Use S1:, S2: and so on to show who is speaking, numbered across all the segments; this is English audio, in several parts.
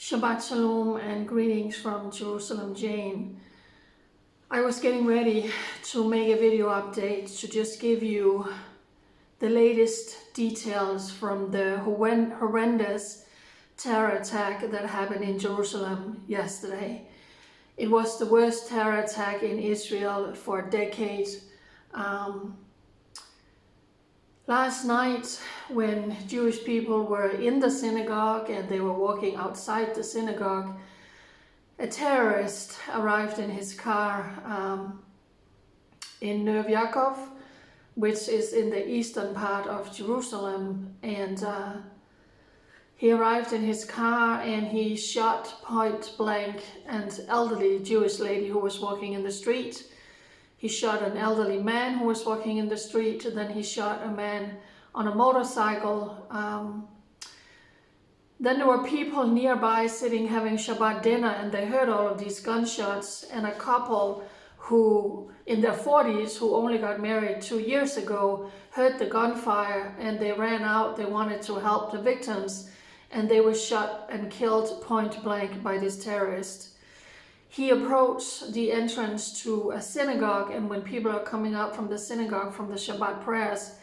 S1: Shabbat Shalom and greetings from Jerusalem, Jane. I was getting ready to make a video update to just give you the latest details from the horrendous terror attack that happened in Jerusalem yesterday. It was the worst terror attack in Israel for decades. Last night, when Jewish people were in the synagogue and they were walking outside the synagogue, a terrorist arrived in his car in Neuv Yaakov, which is in the eastern part of Jerusalem, and he arrived in his car and he shot point blank an elderly Jewish lady who was walking in the street. He shot an elderly man who was walking in the street. Then he shot a man on a motorcycle. Then there were people nearby sitting having Shabbat dinner, and they heard all of these gunshots. And a couple who, in their 40s, who only got married 2 years ago, heard the gunfire and they ran out. They wanted to help the victims, and they were shot and killed point blank by this terrorist. He approached the entrance to a synagogue, and when people are coming out from the synagogue from the Shabbat prayers,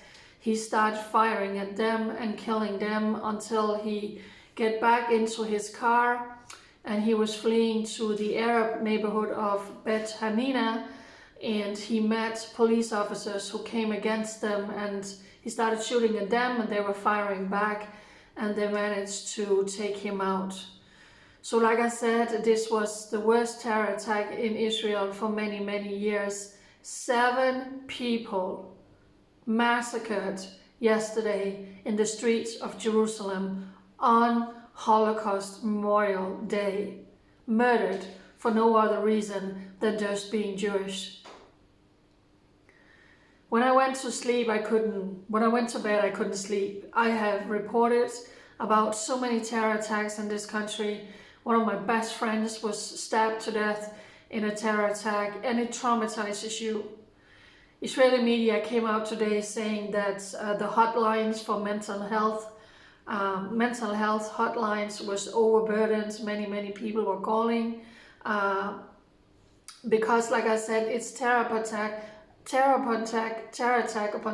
S1: he started firing at them and killing them until he get back into his car, and he was fleeing to the Arab neighborhood of Bet Hanina, and he met police officers who came against them, and he started shooting at them, and they were firing back, and they managed to take him out. So like I said, this was the worst terror attack in Israel for many, many years. 7 people massacred yesterday in the streets of Jerusalem on Holocaust Memorial Day. Murdered for no other reason than just being Jewish. When I went to bed, I couldn't sleep. I have reported about so many terror attacks in this country. One of my best friends was stabbed to death in a terror attack, and it traumatizes you. Israeli media came out today saying that the hotlines for mental health hotlines was overburdened. Many people were calling because, like I said, it's terror attack upon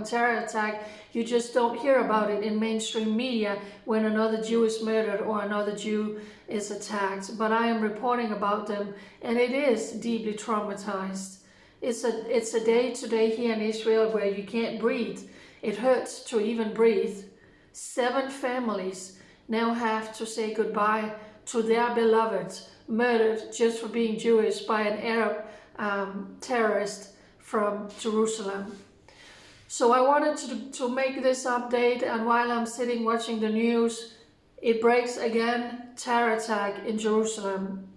S1: terror attack. You just don't hear about it in mainstream media when another Jew is murdered or another Jew is attacked. But I am reporting about them, and it is deeply traumatized. It's a day today here in Israel where you can't breathe. It hurts to even breathe. 7 families now have to say goodbye to their beloved, murdered just for being Jewish by an Arab terrorist from Jerusalem. So I wanted to make this update, and while I'm sitting watching the news, it breaks again, terror attack in Jerusalem.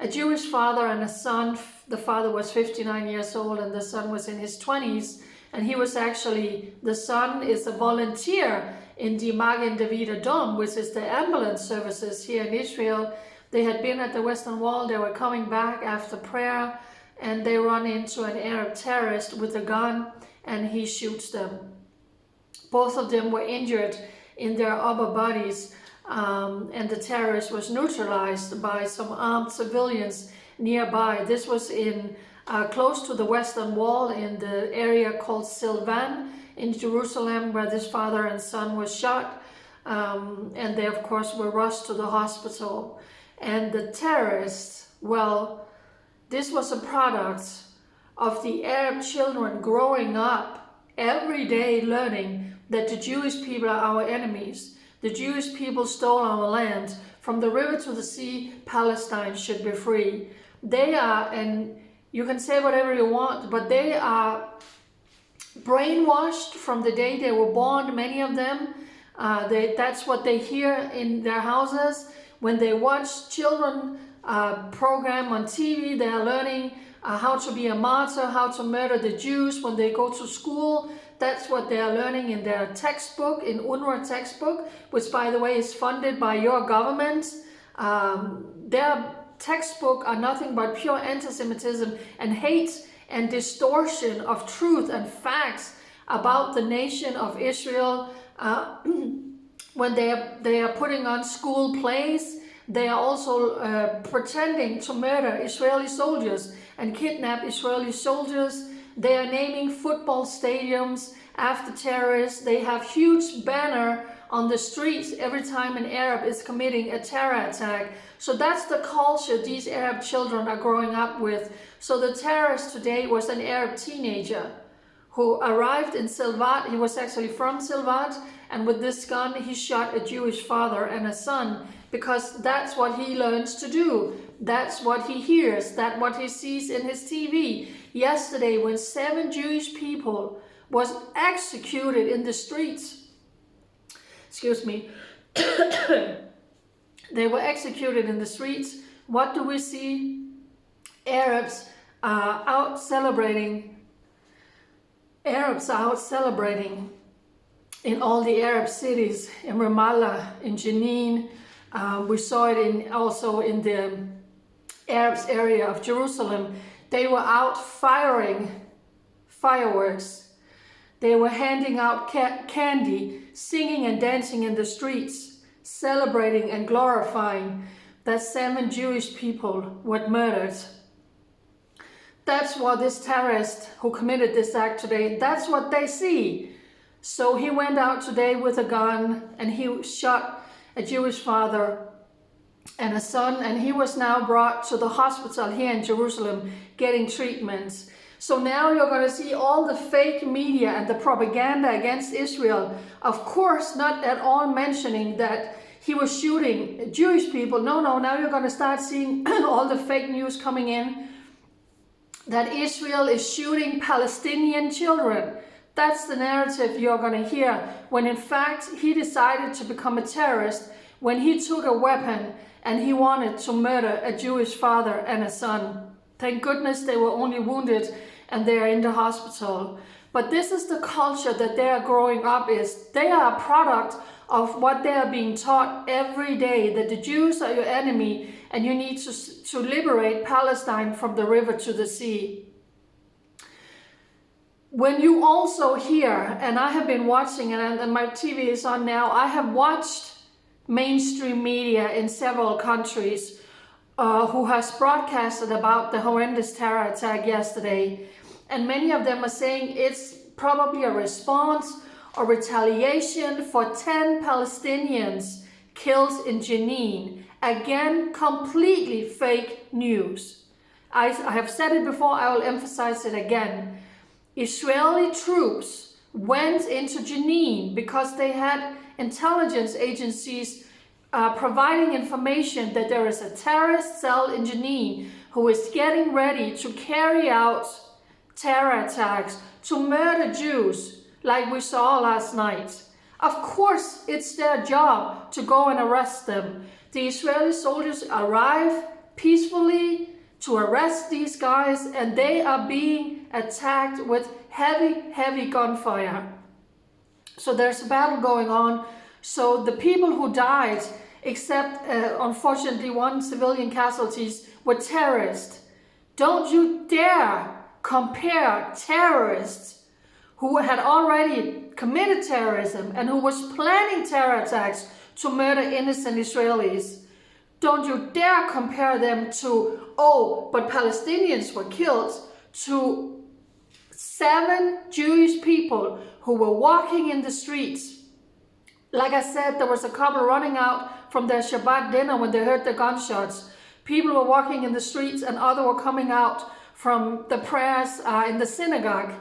S1: A Jewish father and a son. The father was 59 years old and the son was in his 20s, and the son is a volunteer in the Magen David Adom, which is the ambulance services here in Israel. They had been at the Western Wall, they were coming back after prayer, and they run into an Arab terrorist with a gun, and he shoots them. Both of them were injured in their upper bodies, and the terrorist was neutralized by some armed civilians nearby. This was in close to the Western Wall in the area called Silvan in Jerusalem, where this father and son was shot, and they of course were rushed to the hospital. And the terrorists, well, this was a product of the Arab children growing up every day learning that the Jewish people are our enemies. The Jewish people stole our land. From the river to the sea, Palestine should be free. They are, and you can say whatever you want, but they are brainwashed from the day they were born, many of them. That's what they hear in their houses. When they watch children program on TV, they are learning how to be a martyr, how to murder the Jews. When they go to school, that's what they are learning in their textbook, in UNRWA textbook, which by the way is funded by your government. Their textbook are nothing but pure anti-Semitism and hate and distortion of truth and facts about the nation of Israel. When they are putting on school plays, They are also pretending to murder Israeli soldiers and kidnap Israeli soldiers. They are naming football stadiums after terrorists. They have huge banner on the streets every time an Arab is committing a terror attack. So that's the culture these Arab children are growing up with. So the terrorist today was an Arab teenager who arrived in Silvat. He was actually from Silvat, and with this gun he shot a Jewish father and a son, because that's what he learns to do. That's what he hears, that's what he sees in his TV. Yesterday, when 7 Jewish people was executed in the streets, excuse me, they were executed in the streets, what do we see? Arabs are out celebrating. Arabs are out celebrating in all the Arab cities, in Ramallah, in Jenin. We saw it also in the Arabs area of Jerusalem. They were out firing fireworks. They were handing out candy, singing and dancing in the streets, celebrating and glorifying that 7 Jewish people were murdered. That's what this terrorist who committed this act today, that's what they see. So he went out today with a gun and he shot a Jewish father and a son, and he was now brought to the hospital here in Jerusalem getting treatments. So now you're going to see all the fake media and the propaganda against Israel, of course not at all mentioning that he was shooting Jewish people. No, now you're going to start seeing all the fake news coming in that Israel is shooting Palestinian children. That's the narrative you're going to hear, when in fact he decided to become a terrorist when he took a weapon and he wanted to murder a Jewish father and a son. Thank goodness they were only wounded and they are in the hospital. But this is the culture that they are growing up is. They are a product of what they are being taught every day, that the Jews are your enemy and you need to liberate Palestine from the river to the sea. When you also hear, and I have been watching, and my TV is on now, I have watched mainstream media in several countries who has broadcasted about the horrendous terror attack yesterday. And many of them are saying it's probably a response or retaliation for 10 Palestinians killed in Jenin. Again, completely fake news. I have said it before, I will emphasize it again. Israeli troops went into Jenin because they had intelligence agencies providing information that there is a terrorist cell in Jenin who is getting ready to carry out terror attacks to murder Jews like we saw last night. Of course, it's their job to go and arrest them. The Israeli soldiers arrive peacefully to arrest these guys, and they are being attacked with heavy gunfire. So there's a battle going on. So the people who died, except unfortunately 1 civilian casualties, were terrorists. Don't you dare compare terrorists who had already committed terrorism and who was planning terror attacks to murder innocent Israelis. Don't you dare compare them to, oh, but Palestinians were killed, to 7 Jewish people who were walking in the streets. Like I said, there was a couple running out from their Shabbat dinner when they heard the gunshots. People were walking in the streets and others were coming out from the prayers in the synagogue.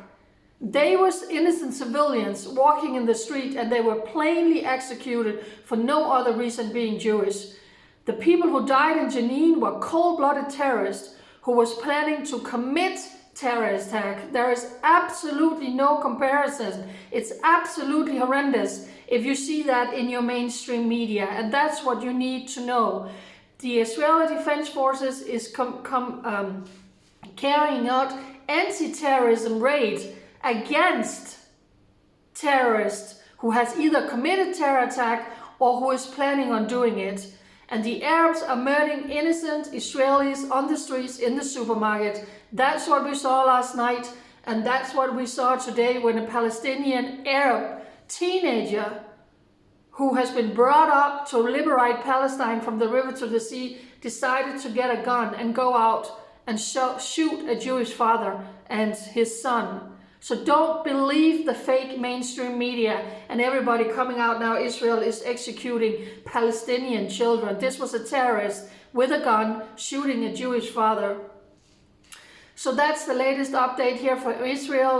S1: They were innocent civilians walking in the street, and they were plainly executed for no other reason being Jewish. The people who died in Jenin were cold-blooded terrorists who was planning to commit terrorist attack. There is absolutely no comparison. It's absolutely horrendous if you see that in your mainstream media, and that's what you need to know. The Israeli Defense Forces is carrying out anti-terrorism raids against terrorists who has either committed terror attack or who is planning on doing it. And the Arabs are murdering innocent Israelis on the streets, in the supermarket. That's what we saw last night, and that's what we saw today when a Palestinian Arab teenager who has been brought up to liberate Palestine from the river to the sea, decided to get a gun and go out and shoot a Jewish father and his son. So don't believe the fake mainstream media and everybody coming out now. Israel is executing Palestinian children. This was a terrorist with a gun shooting a Jewish father. So that's the latest update here for Israel.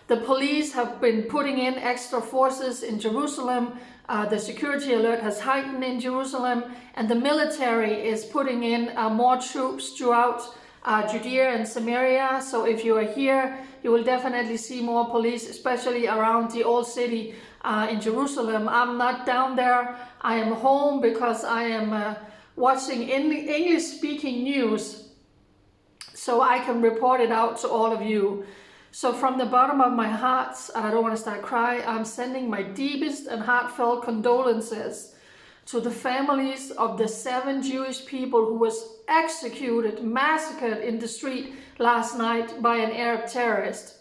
S1: The police have been putting in extra forces in Jerusalem. The security alert has heightened in Jerusalem, and the military is putting in more troops throughout Judea and Samaria. So if you are here, you will definitely see more police, especially around the old city in Jerusalem. I'm not down there. I am home because I am watching English-speaking news, so I can report it out to all of you. So from the bottom of my heart, I don't want to start crying, I'm sending my deepest and heartfelt condolences to the families of the 7 Jewish people who was executed, massacred in the street last night by an Arab terrorist,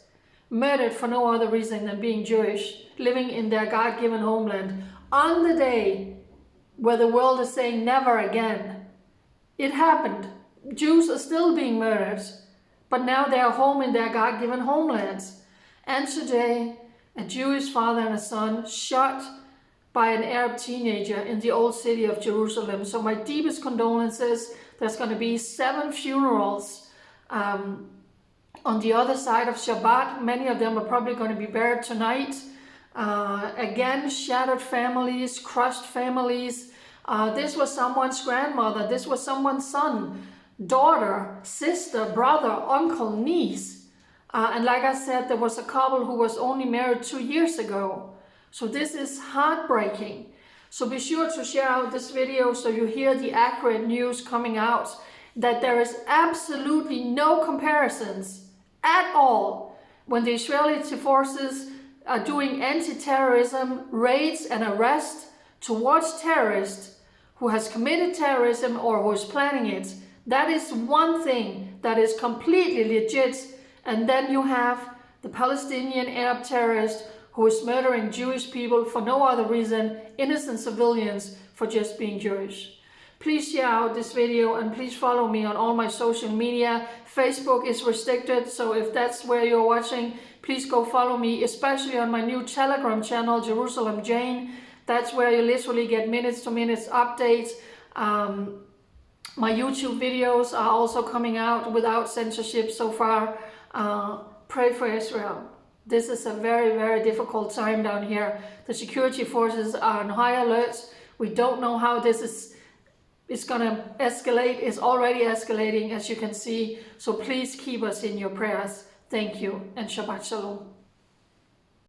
S1: murdered for no other reason than being Jewish, living in their God-given homeland, on the day where the world is saying never again. It happened. Jews are still being murdered, but now they are home in their God-given homelands. And today, a Jewish father and a son shot by an Arab teenager in the old city of Jerusalem. So my deepest condolences. There's going to be 7 funerals on the other side of Shabbat. Many of them are probably going to be buried tonight. Again, shattered families, crushed families. This was someone's grandmother. This was someone's son, daughter, sister, brother, uncle, niece. And like I said, there was a couple who was only married 2 years ago. So this is heartbreaking. So be sure to share out this video so you hear the accurate news coming out, that there is absolutely no comparisons at all when the Israeli forces are doing anti-terrorism raids and arrests towards terrorists who has committed terrorism or who is planning it. That is one thing that is completely legit. And then you have the Palestinian Arab terrorist who is murdering Jewish people for no other reason, innocent civilians, for just being Jewish. Please share out this video and please follow me on all my social media. Facebook is restricted, so if that's where you're watching, please go follow me, especially on my new Telegram channel, Jerusalem Jane. That's where you literally get minutes-to-minutes updates. My YouTube videos are also coming out without censorship so far. Pray for Israel. This is a very, very difficult time down here. The security forces are on high alert. We don't know how this is going to escalate. It's already escalating, as you can see. So please keep us in your prayers. Thank you, and Shabbat Shalom.